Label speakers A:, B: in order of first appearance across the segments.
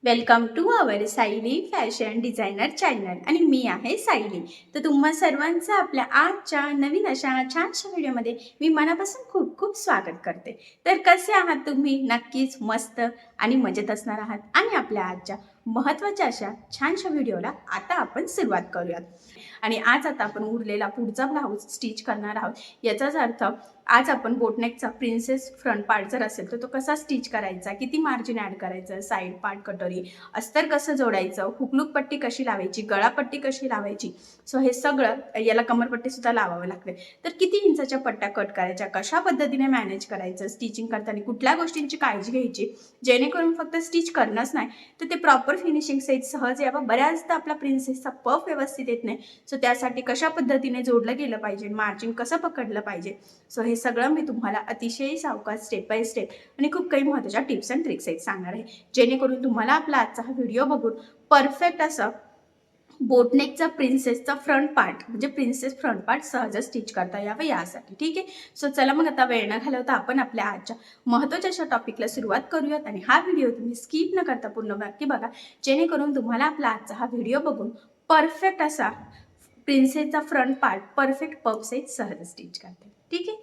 A: Welcome to our Sayali fashion designer channel आणि मी आहे सायली. तर तुम्हा सर्वांचं आपल्या आजच्या नवीन अशा छानशा व्हिडिओमध्ये मी मनापासून खूप खूप स्वागत करते. तर कसे आहात तुम्ही? नक्कीच मस्त आणि मजेत असणार आहात. आणि आपल्या आजच्या महत्त्वाच्या अशा छानशा व्हिडिओला आता आपण सुरुवात करूयात. आणि आज आता आपण उरलेला पुढचा ब्लाऊज स्टिच करणार आहोत. याचाच अर्थ आज आपण बोटनेकचा प्रिन्सेस फ्रंट पार्ट जर असेल तर तो कसा स्टिच करायचा, किती मार्जिन ॲड करायचं, साईड पार्ट कटोरी, अस्तर कसं जोडायचं, हुकलूक पट्टी कशी लावायची, गळापट्टी कशी लावायची. सो हे सगळं याला कमरपट्टीसुद्धा लावावं लागते. तर किती इंचाच्या पट्ट्या कट करायच्या, कशा पद्धतीने मॅनेज करायचं, स्टिचिंग करताना कुठल्या गोष्टींची काळजी घ्यायची, जेणेकरून फक्त स्टिच करणंच नाही तर ते प्रॉपर फिनिशिंग सहित सहज यावं. बऱ्याचदा आपला प्रिन्सेसचा पफ व्यवस्थित येत नाही. सो त्यासाठी कशा पद्धतीने जोडलं गेलं पाहिजे, मार्जिन कसं पकडलं पाहिजे. सो हे सगळं मी तुम्हाला अतिशय सावकाश स्टेप बाय स्टेप आणि खूप काही महत्त्वाच्या टिप्स अँड ट्रिक्स आहेत सांगणार आहे, जेणेकरून तुम्हाला आपला आजचा हा व्हिडिओ बघून परफेक्ट असं बोटनेकचा प्रिन्सेसचा फ्रंट पार्ट म्हणजे प्रिन्सेस फ्रंट पार्ट सहज स्टिच करता यावं यासाठी. ठीक आहे. सो चला मग आता वेळ न घालवता आपण आपल्या आजच्या महत्त्वाच्या अशा टॉपिकला सुरुवात करूयात. आणि हा व्हिडिओ तुम्ही स्किप न करता पूर्ण नक्की बघा, जेणेकरून तुम्हाला आपला आजचा हा व्हिडिओ बघून परफेक्ट असा प्रिन्सेसचा फ्रंट पार्ट परफेक्ट पफ सहित सहज स्टिच करते. ठीक आहे.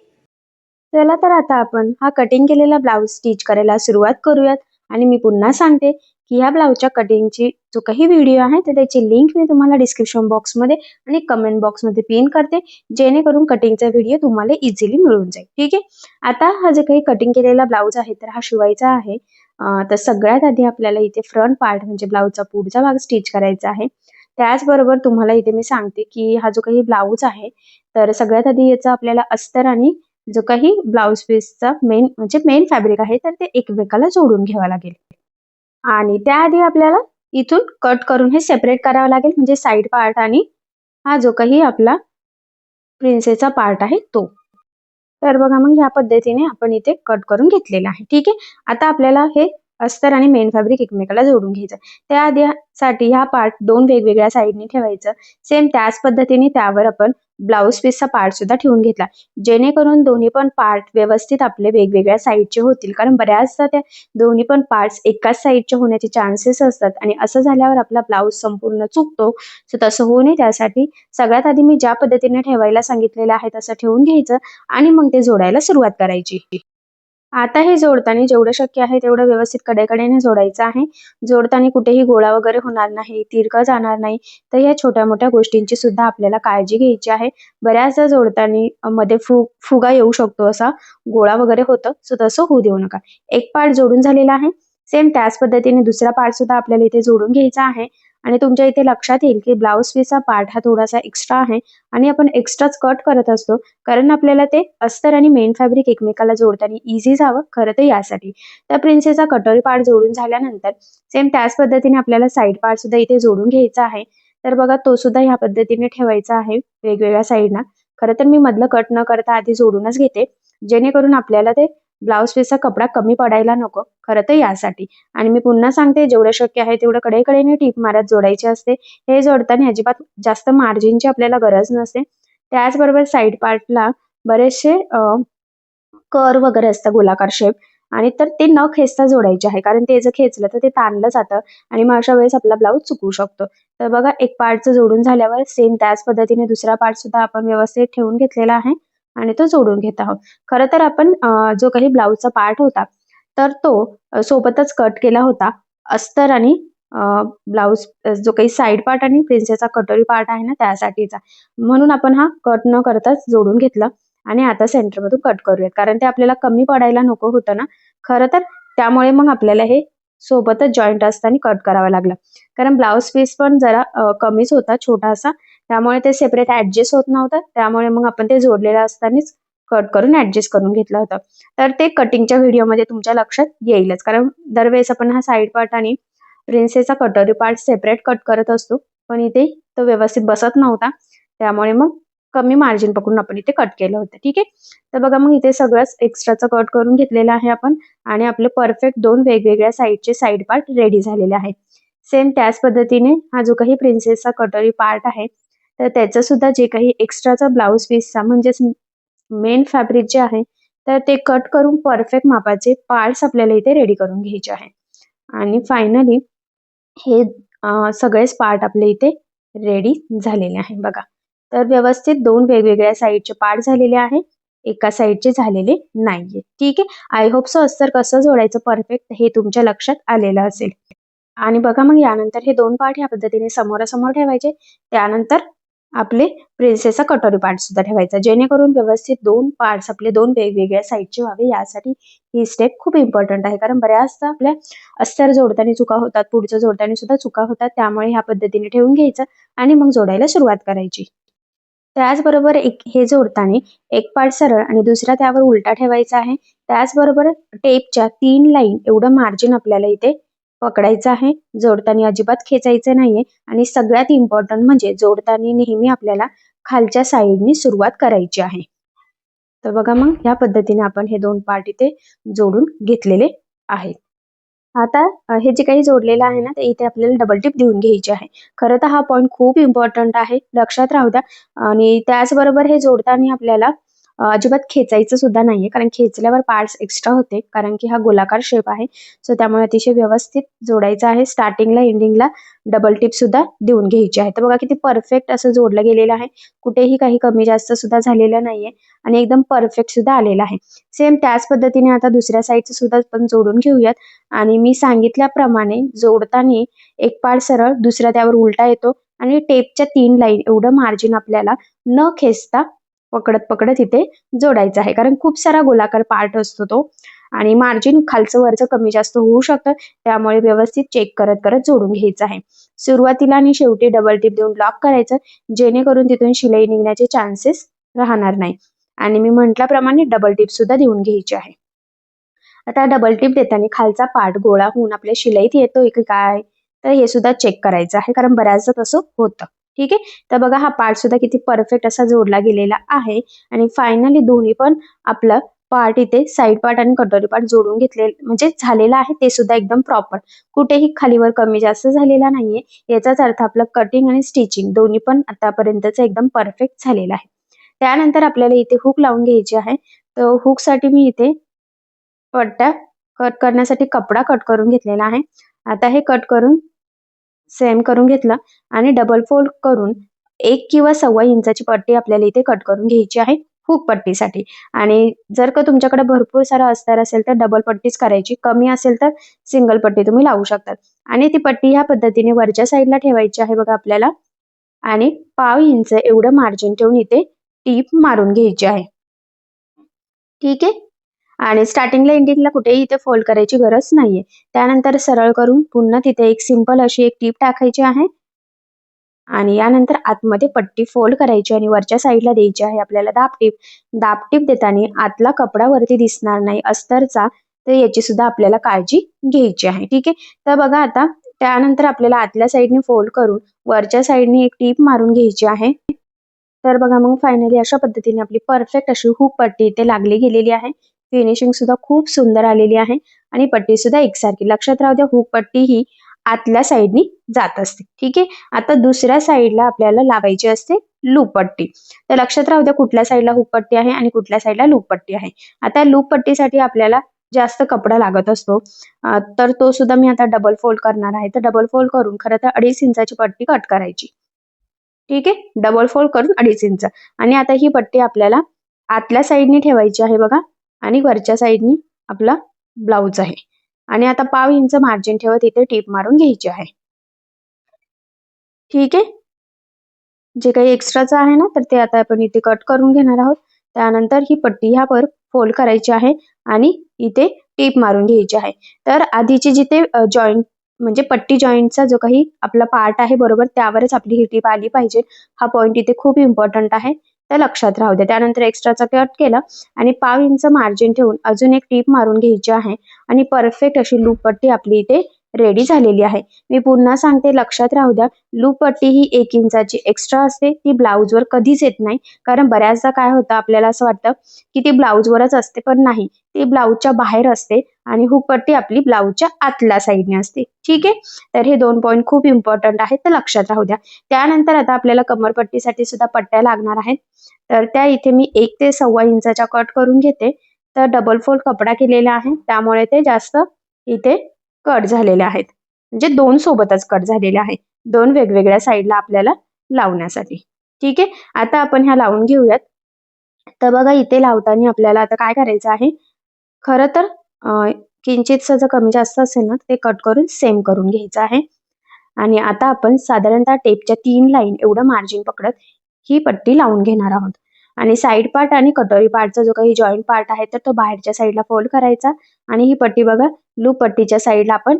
B: चला तर आता आपण हा कटिंग केलेला ब्लाऊज स्टिच करायला सुरुवात करूयात. आणि मी पुन्हा सांगते की ह्या ब्लाऊजच्या कटिंगची जो काही व्हिडिओ आहे तर त्याची लिंक मी तुम्हाला डिस्क्रिप्शन बॉक्समध्ये आणि कमेंट बॉक्समध्ये पिन करते, जेणेकरून कटिंगचा व्हिडिओ तुम्हाला इझिली मिळून जाईल. ठीक आहे. आता हा जे काही कटिंग केलेला ब्लाऊज आहे तर हा शिवायचा आहे. तर सगळ्यात आधी आपल्याला इथे फ्रंट पार्ट म्हणजे ब्लाऊजचा पुढचा भाग स्टिच करायचा आहे. त्याचबरोबर तुम्हाला इथे मी सांगते की हा जो काही ब्लाऊज आहे तर सगळ्यात आधी याचा आपल्याला अस्तर आणि जो काही ब्लाऊज पीसचा मेन फॅब्रिक आहे तर ते एकमेकाला जोडून घ्यावं लागेल. आणि त्याआधी आपल्याला इथून कट करून हे सेपरेट करावं लागेल, म्हणजे साईड पार्ट आणि हा जो काही आपला प्रिन्सेसचा पार्ट आहे तो. तर बघा मग ह्या पद्धतीने आपण इथे कट करून घेतलेला आहे. ठीक आहे. आता आपल्याला हे अस्तर आणि मेन फॅब्रिक एकमेकाला जोडून घ्यायचं. त्याआधी साठी ह्या पार्ट दोन वेगवेगळ्या साईडने ठेवायचं. सेम त्याच पद्धतीने त्यावर आपण ब्लाऊज पीसचा पार्ट सुद्धा ठेवून घेतला, जेणेकरून दोन्ही पण पार्ट व्यवस्थित आपले वेगवेगळ्या साईडचे होतील. कारण बऱ्याचदा त्या दोन्ही पण पार्ट्स एकाच साईडचे होण्याचे चान्सेस असतात आणि असं झाल्यावर आपला ब्लाऊज संपूर्ण चुकतो. सो तसं होऊ नये त्यासाठी सगळ्यात आधी मी ज्या पद्धतीने ठेवायला सांगितलेलं आहे तसं ठेवून घ्यायचं आणि मग ते जोडायला सुरुवात करायची. आता हे जोडताना जेवढं शक्य आहे तेवढं व्यवस्थित कडेकडेने जोडायचं आहे. जोडताना कुठेही गोळा वगैरे होणार नाही, तिरकं जाणार नाही. तर या छोट्या मोठ्या गोष्टींची सुद्धा आपल्याला काळजी घ्यायची आहे. बऱ्याचदा जोडताना मध्ये फुगा येऊ शकतो, असा गोळा वगैरे होतं. सो तसं होऊ देऊ नका. एक पार्ट जोडून झालेला आहे. सेम त्याच पद्धतीने दुसरा पार्ट सुद्धा आपल्याला इथे जोडून घ्यायचा आहे. आणि तुमच्या इथे लक्षात येईल की ब्लाऊज पीसचा पार्ट हा थोडासा एक्स्ट्रा आहे आणि आपण एक्स्ट्राच कट करत असतो, कारण आपल्याला ते अस्तर आणि मेन फॅब्रिक एकमेकाला जोडताना इझी जावं, खरं तर यासाठी. त्या प्रिन्सेसचा कटोरी पार्ट जोडून झाल्यानंतर सेम त्याच पद्धतीने आपल्याला साईड पार्ट सुद्धा इथे जोडून घ्यायचा आहे. तर बघा तो सुद्धा ह्या पद्धतीने ठेवायचा आहे वेगवेगळ्या साईडना. खरं तर मी मधलं कट न करता आधी जोडूनच घेते, जेणेकरून आपल्याला ते ब्लाऊज पीसचा कपडा कमी पडायला नको, खरं तर यासाठी. आणि मी पुन्हा सांगते जेवढं शक्य आहे तेवढं कडेकडेने टीप मारत जोडायचे असते. हे जोडताना अजिबात जास्त मार्जिनची आपल्याला गरज नसते. त्याचबरोबर साईड पार्टला बरेचसे कर वगैरे असतं गोलाकार शेप, आणि तर ते न खेचता जोडायचे आहे, कारण ते जर खेचलं तर ते ताणलं जातं आणि मग अशा वेळेस आपला ब्लाऊज चुकू शकतो. तर बघा एक पार्टचं जोडून झाल्यावर सेम त्याच पद्धतीने दुसरा पार्ट सुद्धा आपण व्यवस्थित ठेवून घेतलेला आहे आणि तो जोडून घेत आहोत. खरं तर आपण जो काही ब्लाऊजचा पार्ट होता तर तो सोबतच कट केला होता. अस्तर आणि ब्लाऊज जो काही साईड पार्ट आणि प्रिन्सेसचा कटोरी पार्ट आहे ना त्यासाठीचा, म्हणून आपण हा कट न करताच जोडून घेतला. आणि आता सेंटरमधून कट करूयात, कारण ते आपल्याला कमी पडायला नको होतं ना खरं तर. त्यामुळे मग आपल्याला हे सोबतच जॉईंट असताना कट करावा लागला, कारण ब्लाऊज पीस पण जरा कमीच होता छोटासा, त्यामुळे ते सेपरेट ऍडजस्ट होत नव्हतं. त्यामुळे मग आपण ते जोडलेलं असतानाच कट करून ऍडजस्ट करून घेतलं होतं. तर ते कटिंगच्या व्हिडिओमध्ये तुमच्या लक्षात येईलच, कारण दरवेळेस आपण हा साईड पार्ट आणि प्रिन्सेसचा कटोरी पार्ट सेपरेट कट करत असतो, पण इथे तो व्यवस्थित बसत नव्हता. त्यामुळे मग कमी मार्जिन पकडून आपण इथे कट केलं होतं. ठीक आहे. तर बघा मग इथे सगळंच एक्स्ट्राचं कट करून घेतलेलं आहे आपण, आणि आपले परफेक्ट दोन वेगवेगळ्या साईडचे साईड पार्ट रेडी झालेले आहेत. सेम त्याच पद्धतीने हा जो काही प्रिन्सेसचा कटोरी पार्ट आहे तर त्याचं सुद्धा जे काही एक्स्ट्राचा ब्लाऊज पीसचा म्हणजेच मेन फॅब्रिक जे आहे तर ते कट करून परफेक्ट मापाचे पार्ट्स आपल्याला इथे रेडी करून घ्यायचे आहे. आणि फायनली हे सगळेच पार्ट आपले इथे रेडी झालेले आहे बघा. तर व्यवस्थित दोन वेगवेगळ्या साईडचे पार्ट झालेले आहे, एका साईडचे झालेले नाहीये. ठीक आहे. आय होप सो अस्तर कसं जोडायचं परफेक्ट हे तुमच्या लक्षात आलेलं असेल. आणि बघा मग यानंतर हे दोन पार्ट ह्या पद्धतीने समोरासमोर ठेवायचे. त्यानंतर आपले प्रिन्सेसचा कटोरी पार्ट सुद्धा ठेवायचा, जेणेकरून व्यवस्थित दोन पार्ट्स आपले दोन वेगवेगळ्या साईडचे व्हावे. यासाठी ही स्टेप खूप इम्पॉर्टंट आहे, कारण बऱ्याचदा आपल्या अस्तर जोडताना चुका होतात, पुढचं जोडताना सुद्धा चुका होतात. त्यामुळे ह्या पद्धतीने ठेवून घ्यायचं आणि मग जोडायला सुरुवात करायची. त्याचबरोबर हे जोडताना एक पार्ट सरळ आणि दुसरा त्यावर उलटा ठेवायचा आहे. त्याचबरोबर टेपच्या 3 लाईन एवढं मार्जिन आपल्याला इथे पकडायचं आहे. जोडताना अजिबात खेचायचं नाहीये आणि सगळ्यात इम्पॉर्टंट म्हणजे जोडताना नेहमी आपल्याला खालच्या साईडनी सुरुवात करायची आहे. तर बघा मग ह्या पद्धतीने आपण हे दोन पार्ट इथे जोडून घेतलेले आहेत. आता हे जे काही जोडलेलं आहे ना, ते इथे आपल्याला डबल टिप देऊन घ्यायची आहे. खरं तर हा पॉईंट खूप इम्पॉर्टंट आहे, लक्षात राहू द्या. आणि त्याचबरोबर हे जोडताना आपल्याला अजिबात खेचायचं सुद्धा नाहीये, कारण खेचल्यावर पार्ट्स एक्स्ट्रा होते, कारण की हा गोलाकार शेप आहे. सो त्यामुळे अतिशय व्यवस्थित जोडायचं आहे. स्टार्टिंगला एंडिंगला डबल टिप सुद्धा देऊन घ्यायची आहे. तर बघा किती परफेक्ट असं जोडलं गेलेलं आहे. कुठेही काही कमी जास्त सुद्धा झालेलं नाहीये आणि एकदम परफेक्ट सुद्धा आलेलं आहे. सेम त्याच पद्धतीने आता दुसऱ्या साईडचं सुद्धा आपण जोडून घेऊयात. आणि मी सांगितल्याप्रमाणे जोडताना एक पार्ट सरळ, दुसरा त्यावर उलटा येतो आणि टेपच्या 3 लाईन एवढं मार्जिन आपल्याला न खेचता पकडत पकडत इथे जोडायचं आहे, कारण खूप सारा गोलाकार पार्ट असतो तो आणि मार्जिन खालचं वरचं कमी जास्त होऊ शकतं. त्यामुळे व्यवस्थित चेक करत करत जोडून घ्यायचं आहे. सुरुवातीला आणि शेवटी डबल टिप देऊन लॉक करायचं, जेणेकरून तिथून शिलाई निघण्याचे चान्सेस राहणार नाही. आणि मी म्हटल्याप्रमाणे डबल टिप सुद्धा देऊन घ्यायची आहे. आता डबल टिप देताना खालचा पार्ट गोळा होऊन आपल्या शिलाईत येतोय की काय, तर हे सुद्धा चेक करायचं आहे, कारण बऱ्याचदा तसं होतं. ठीक आहे. तर बघा हा पार्ट सुद्धा किती परफेक्ट असा जोडला गेलेला आहे. आणि फायनली दोन्ही पण आपलं पार्ट इथे साईड पार्ट आणि कटोरी पार्ट जोडून घेतले म्हणजे झालेला आहे, ते सुद्धा एकदम प्रॉपर, कुठेही खालीवर कमी जास्त झालेला नाहीये. याचाच अर्थ आपलं कटिंग आणि स्टिचिंग दोन्ही पण आतापर्यंतच एकदम परफेक्ट झालेलं आहे. त्यानंतर आपल्याला इथे हुक लावून घ्यायची आहे. तर हुक साठी मी इथे पट्ट्या कट करण्यासाठी कपडा कट करून घेतलेला आहे. आता हे कट करून सेम करून घेतलं आणि डबल फोल्ड करून 1 किंवा 1.25 इंचाची पट्टी आपल्याला इथे कट करून घ्यायची आहे हुक पट्टीसाठी. आणि जर का तुमच्याकडे भरपूर सारा अस्तर असेल तर डबल पट्टीच करायची, कमी असेल तर सिंगल पट्टी तुम्ही लावू शकतात. आणि ती पट्टी ह्या पद्धतीने वरच्या साईडला ठेवायची आहे बघा आपल्याला. आणि 1/2 इंच एवढं मार्जिन ठेवून इथे टीप मारून घ्यायची आहे. ठीक आहे. आणि स्टार्टिंगला एंडिंगला कुठेही इथे फोल्ड करायची गरज नाहीये. त्यानंतर सरळ करून पुन्हा तिथे एक सिंपल अशी एक टीप टाकायची आहे. आणि यानंतर आतमध्ये पट्टी फोल्ड करायची आणि वरच्या साईडला द्यायची आहे आपल्याला दाबटीप. दाबटीप देताना आतला कपडा वरती दिसणार नाही अस्तरचा, तर याची सुद्धा आपल्याला काळजी घ्यायची आहे. ठीक आहे. तर बघा आता त्यानंतर आपल्याला आतल्या साईडने फोल्ड करून वरच्या साईडने एक टीप मारून घ्यायची आहे. तर बघा मग फायनली अशा पद्धतीने आपली परफेक्ट अशी हुक पट्टी इथे लागली गेलेली आहे. फिनिशिंग सुद्धा खूप सुंदर आलेली आहे आणि पट्टी सुद्धा एकसारखी. लक्षात राहू द्या, हुक पट्टी ही आतल्या साईडनी जात असते. ठीक आहे. आता दुसऱ्या साईडला आपल्याला लावायची असते लूप पट्टी. तर लक्षात राहू द्या कुठल्या साईडला हुक पट्टी आहे आणि कुठल्या साईडला लूप पट्टी आहे. आता लूप पट्टीसाठी आपल्याला जास्त कपडा लागत असतो, तर तो सुद्धा मी आता डबल फोल्ड करणार आहे. तर डबल फोल्ड करून खरं तर 2.5 इंचाची पट्टी कट करायची. ठीक आहे. डबल फोल्ड करून 2.5 इंच. आणि आता ही पट्टी आपल्याला आतल्या साईडनी ठेवायची आहे बघा आणि वरच्या साईडनी आपला ब्लाऊज आहे. आणि आता 1/2 इंच मार्जिन ठेवत इथे टीप मारून घ्यायची आहे. ठीक आहे. जे काही एक्स्ट्राचं आहे ना, तर ते आता आपण इथे कट करून घेणार आहोत. त्यानंतर ही पट्टी ह्यावर फोल्ड करायची आहे आणि इथे टीप मारून घ्यायची आहे. तर आधीची जिथे जॉईंट म्हणजे पट्टी जॉईंटचा जो काही आपला पार्ट आहे बरोबर, त्यावरच आपली ही टीप आली पाहिजे. हा पॉईंट इथे खूप इम्पॉर्टंट आहे, तर लक्षात राहू द्या. त्यानंतर एक्स्ट्राचा कट केला आणि 1/2 इंच मार्जिन ठेवून अजून एक टीप मारून घ्यायची आहे आणि परफेक्ट अशी लूप पट्टी आपली इथे रेडी झालेली आहे. मी पुन्हा सांगते, लक्षात राहू द्या, लूप पट्टी ही 1 इंचाची एक्स्ट्रा असते. ती ब्लाऊजवर कधीच येत नाही, कारण बऱ्याचदा काय होतं आपल्याला असं वाटतं की ती ब्लाऊजवरच असते, पण नाही, ती ब्लाऊजच्या बाहेर असते आणि हुक पट्टी आपली ब्लाऊजच्या आतल्या साईडने असते. ठीक आहे. तर हे 2 पॉईंट खूप इम्पॉर्टंट आहेत, तर लक्षात राहू द्या. त्यानंतर आता आपल्याला कमरपट्टीसाठी सुद्धा पट्ट्या लागणार आहेत. तर त्या इथे मी 1 ते 1.25 इंचाच्या कट करून घेते. तर डबल फोल्ड कपडा केलेला आहे, त्यामुळे ते जास्त इथे कट झालेले आहेत. म्हणजे 2 सोबतच कट झालेले आहे, 2 वेगवेगळ्या साईडला आपल्याला लावण्यासाठी. ठीक आहे, आता आपण ह्या लावून घेऊयात. तर बघा इथे लावताना आपल्याला आता काय करायचं आहे, खरं तर किंचितसं जर कमी जास्त असेल ना ते कट करून सेम करून घ्यायचं आहे. आणि आता आपण साधारणतः टेपच्या 3 लाईन एवढं मार्जिन पकडत ही पट्टी लावून घेणार आहोत. आणि साईड पार्ट आणि कटोरी पार्टचा जो काही जॉईंट पार्ट आहे तर तो बाहेरच्या साईडला फोल्ड करायचा. आणि ही पट्टी बघा लूप पट्टीच्या साईडला आपण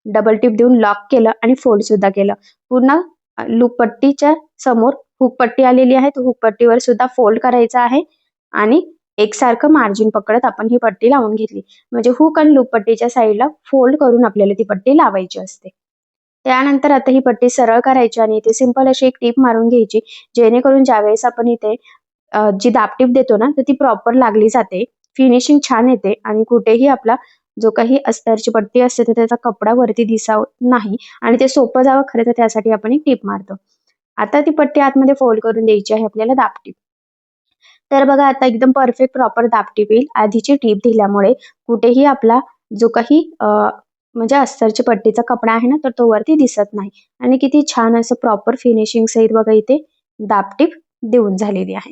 B: डबल टिप देऊन लॉक केलं आणि फोल्ड सुद्धा केलं. पुन्हा लूप पट्टीच्या समोर हुक पट्टी आलेली आहे, तर हुक पट्टीवर सुद्धा फोल्ड करायचं आहे आणि एकसारखं मार्जिन पकडत आपण ही पट्टी लावून घेतली. म्हणजे हुक आणि लूप पट्टीच्या साईडला फोल्ड करून आपल्याला ती पट्टी लावायची असते. त्यानंतर आता ही पट्टी सरळ करायची आणि इथे सिंपल अशी एक टीप मारून घ्यायची, जेणेकरून ज्यावेळेस आपण इथे जी दाबटीप देतो ना तर ती प्रॉपर लागली जाते, फिनिशिंग छान येते आणि कुठेही आपला जो काही अस्तरची पट्टी असते तर त्याचा कपडा वरती दिसत नाही आणि ते सोपं जावं खरं तर त्यासाठी आपण एक टीप मारतो. आता ती पट्टी आतमध्ये फोल्ड करून द्यायची आहे आपल्याला दाबटीप. तर बघा आता एकदम परफेक्ट प्रॉपर दाबटीप येईल. आधीची टीप दिल्यामुळे कुठेही आपला जो काही म्हणजे अस्तरची पट्टीचा कपडा आहे ना तर तो वरती दिसत नाही आणि किती छान असं प्रॉपर फिनिशिंग सहित बघा इथे दाबटीप देऊन झालेली आहे.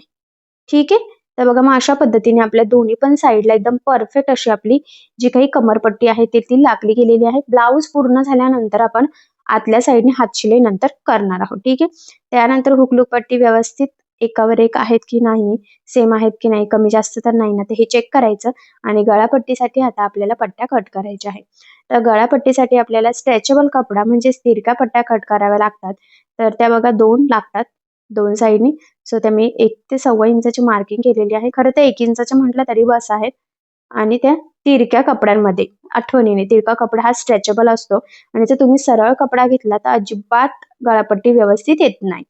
B: ठीक आहे, तर बघा मग अशा पद्धतीने आपल्या दोन्ही पण साईडला एकदम परफेक्ट अशी आपली जी काही कमरपट्टी आहे ती लागली गेलेली आहे. ब्लाऊज पूर्ण झाल्यानंतर आपण आतल्या साईडने हातशिलाई नंतर करणार आहोत. ठीक आहे, त्यानंतर हुकलूक पट्टी व्यवस्थित एकावर एक आहेत की नाही, सेम आहेत की नाही, कमी जास्त तर नाही ना, ते हे चेक करायचं. आणि गळापट्टीसाठी आता आपल्याला पट्ट्या कट करायच्या आहेत. तर गळापट्टीसाठी आपल्याला स्ट्रेचेबल कपडा म्हणजे तिरक्या पट्ट्या कट कराव्या लागतात. तर त्या बघा 2 लागतात 2 साईडनी. सो त्या मी 1 ते 1.25 इंचाची मार्किंग केलेली आहे. खरं तर 1 इंचाचं म्हटलं तरी बस आहेत. आणि त्या तिरक्या कपड्यांमध्ये आठवणीने तिरका कपडा हा स्ट्रेचेबल असतो आणि जर तुम्ही सरळ कपडा घेतला तर अजिबात गळापट्टी व्यवस्थित येत नाही.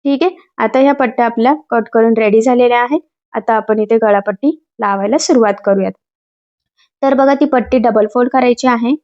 B: ठीक आहे, आता ह्या पट्ट्या आपल्या कट करून रेडी झालेल्या आहेत. आता आपण इथे गळापट्टी लावायला सुरुवात करूयात. तर बघा ती पट्टी डबल फोल्ड करायची आहे,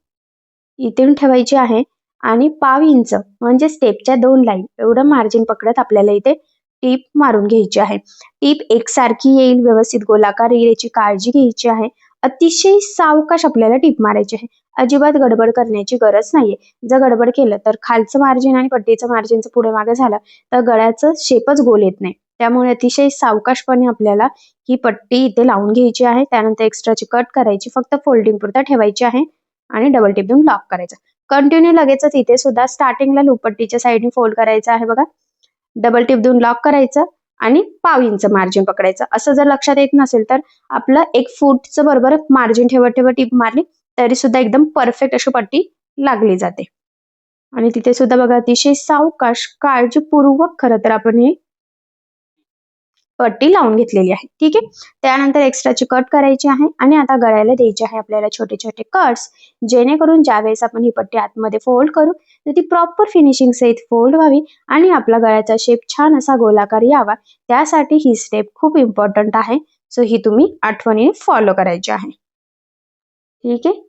B: इथून ठेवायची आहे आणि 1/2 इंच म्हणजे स्टेपच्या 2 लाईन एवढं मार्जिन पकडत आपल्याला इथे टीप मारून घ्यायची आहे. टीप एकसारखी येईल, व्यवस्थित गोलाकार येईल याची काळजी घ्यायची आहे. अतिशय सावकाश आपल्याला टीप मारायची आहे, अजिबात गडबड करण्याची गरज नाहीये. जर गडबड केलं तर खालचं मार्जिन आणि पट्टीचं मार्जिनचं पुढे मागे झालं तर गळ्याचं शेपच गोल येत नाही. त्यामुळे अतिशय सावकाशपणे आपल्याला ही पट्टी इथे लावून घ्यायची आहे. त्यानंतर एक्स्ट्राची कट करायची, फक्त फोल्डिंग पुरता ठेवायची आहे आणि डबल टिप देऊन लॉक करायचं. कंटिन्यू लगेचच इथे सुद्धा स्टार्टिंगला लूप पट्टीच्या साईडने फोल्ड करायचं आहे बघा, डबल टिप देऊन लॉक करायचं आणि 1/2 इंच मार्जिन पकडायचं. असं जर लक्षात येत नसेल तर आपलं 1 फूटचं बरोबर मार्जिन ठेवत ठेवत टीप मारली तरी सुद्धा एकदम परफेक्ट अशी पट्टी लागली जाते. आणि तिथे सुद्धा बघा अतिशय सावकाश काळजीपूर्वक खरं तर आपण ही पट्टी लावून घेतलेली आहे. ठीक आहे, त्यानंतर एक्स्ट्राची कट करायची आहे आणि आता गळ्याला द्यायची आहे आपल्याला छोटे छोटे कट्स, जेणेकरून ज्यावेळेस आपण ही पट्टी आतमध्ये फोल्ड करू तर ती प्रॉपर फिनिशिंग सहित फोल्ड व्हावी आणि आपला गळ्याचा शेप छान असा गोलाकार यावा. त्यासाठी ही स्टेप खूप इम्पॉर्टंट आहे. सो ही तुम्ही आठवणीने फॉलो करायची आहे. ठीक आहे,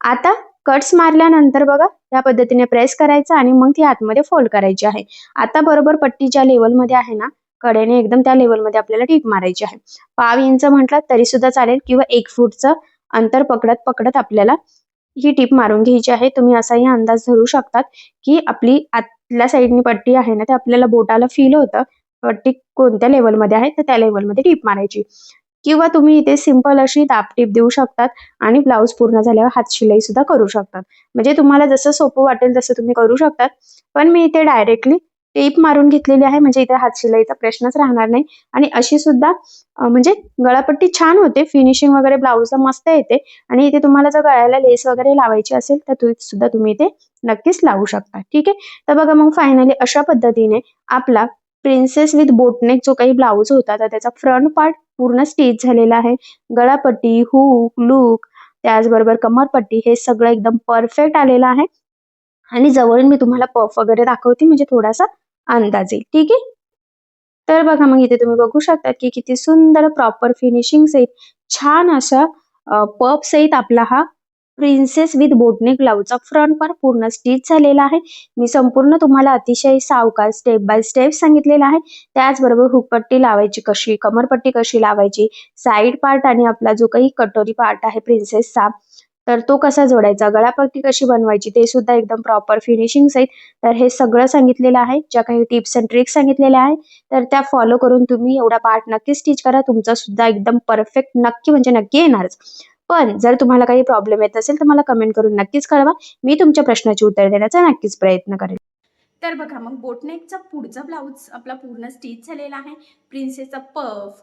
B: आता कट्स मारल्यानंतर बघा या पद्धतीने प्रेस करायचं आणि मग ती आतमध्ये फोल्ड करायची आहे. आता बरोबर पट्टी ज्या लेवलमध्ये आहे ना कडेने एकदम त्या लेवलमध्ये आपल्याला टीप मारायची आहे. 1/2 इंच म्हटलं तरी सुद्धा चालेल किंवा 1 फूटचं अंतर पकडत पकडत आपल्याला ही टीप मारून घ्यायची आहे. तुम्ही असाही अंदाज धरू शकतात की आपली आतल्या साईडनी पट्टी आहे ना ते आपल्याला बोटाला फील होतं पट्टी कोणत्या लेवलमध्ये आहे तर त्या लेवलमध्ये टीप मारायची. किंवा तुम्ही इथे सिंपल अशी दाबटीप देऊ शकतात आणि ब्लाऊज पूर्ण झाल्यावर हातशिलाई सुद्धा करू शकतात. म्हणजे तुम्हाला जसं सोपं वाटेल तसं तुम्ही करू शकतात. पण मी इथे डायरेक्टली टेप मारून घेतलेली आहे म्हणजे इथे हातशिलाईचा प्रश्नच राहणार नाही. आणि अशी सुद्धा म्हणजे गळापट्टी छान होते, फिनिशिंग वगैरे ब्लाऊजला मस्त येते. आणि इथे तुम्हाला जर गळ्याला लेस वगैरे लावायची असेल तर सुद्धा तुम्ही इथे नक्कीच लावू शकता. ठीक आहे, तर बघा मग फायनली अशा पद्धतीने आपला प्रिन्सेस विथ बोटनेक जो काही ब्लाऊज होता तर त्याचा फ्रंट पार्ट पूर्ण स्टिच झालेला आहे. गळापट्टी, हुक, लूक, त्याचबरोबर कमरपट्टी हे सगळं एकदम परफेक्ट आलेलं आहे. आणि जवळून मी तुम्हाला पफ वगैरे दाखवते म्हणजे थोडासा अंदाज येईल. ठीक आहे, तर बघा मग इथे तुम्ही बघू शकता की किती सुंदर प्रॉपर फिनिशिंग सहित छान असा पफ सहित आपला हा प्रिन्सेस विथ बोटनेक ब्लाऊजचा फ्रंट पार्ट पूर्ण स्टिच झालेला आहे. मी संपूर्ण तुम्हाला अतिशय सावकाश स्टेप बाय स्टेप सांगितलेला आहे. त्याचबरोबर हुकपट्टी लावायची कशी, कमरपट्टी कशी लावायची, साईड पार्ट आणि आपला जो काही कटोरी पार्ट आहे प्रिन्सेसचा तर तो कसा जोडायचा, गळापट्टी कशी बनवायची ते सुद्धा एकदम प्रॉपर फिनिशिंग सहित. तर हे सगळं सांगितलेलं आहे. ज्या काही टिप्स अँड ट्रिक्स सांगितलेल्या आहे तर त्या फॉलो करून तुम्ही एवढा पार्ट नक्की स्टिच करा. तुमचा सुद्धा एकदम परफेक्ट नक्की म्हणजे नक्की येणारच. पण जर तुम्हाला काही प्रॉब्लेम येत असेल तर मला कमेंट करून नक्कीच कळवा. मी तुमच्या प्रश्नाची उत्तर देण्याचा नक्कीच प्रयत्न करेन.
A: तर बघा मग बोटनेकचा पुढचा ब्लाऊज आपला पूर्ण स्टिच झालेला आहे. प्रिन्सेसचा पफ,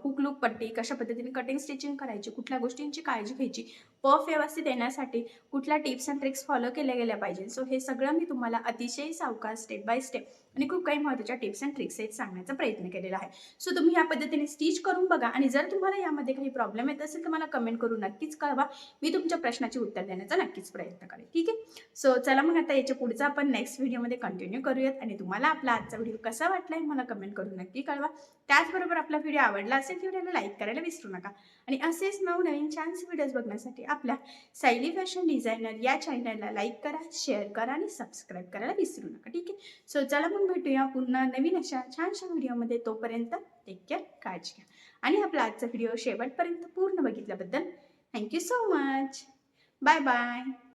A: हुक लूक पट्टी, कशा पद्धतीने कटिंग स्टिचिंग करायची, कुठल्या गोष्टींची काळजी घ्यायची, पफ व्यवस्थित येण्यासाठी कुठल्या टिप्स अँड ट्रिक्स फॉलो केल्या गेल्या पाहिजे. सो हे सगळं मी तुम्हाला अतिशय सावकाश स्टेप बाय स्टेप आणि खूप काही महत्त्वाच्या टिप्स अँड ट्रिक्स आहेत सांगण्याचा प्रयत्न केलेला आहे. सो तुम्ही या पद्धतीने स्टिच करून बघा आणि जर तुम्हाला यामध्ये काही प्रॉब्लेम येत असेल तर मला कमेंट करून नक्कीच कळवा. मी तुमच्या प्रश्नाची उत्तर देण्याचा नक्कीच प्रयत्न करेन. ठीक आहे. सो चला मग आता याच्या पुढचा आपण नेक्स्ट व्हिडिओमध्ये कंटिन्यू करूयात आणि तुम्हाला आपला आजचा व्हिडिओ कसा वाटलाय मला कमेंट करून नक्की कळवा. त्याचबरोबर आपला व्हिडिओ आवडला असेल तर व्हिडिओला लाईक करायला विसरू नका आणि असेच नवनवीन छानसे व्हिडिओज बघण्यासाठी आपल्या सायली फॅशन डिझायनर या चॅनलला लाईक करा, शेअर करा आणि सबस्क्राईब करायला विसरू नका. ठीक आहे. सो चला मग भेटूया पुन्हा नवीन अशा छानशा व्हिडिओमध्ये. तोपर्यंत टेक केअर, काळजी घ्या आणि आपला आजचा व्हिडिओ शेवटपर्यंत पूर्ण बघितल्याबद्दल thank you so much. Bye bye.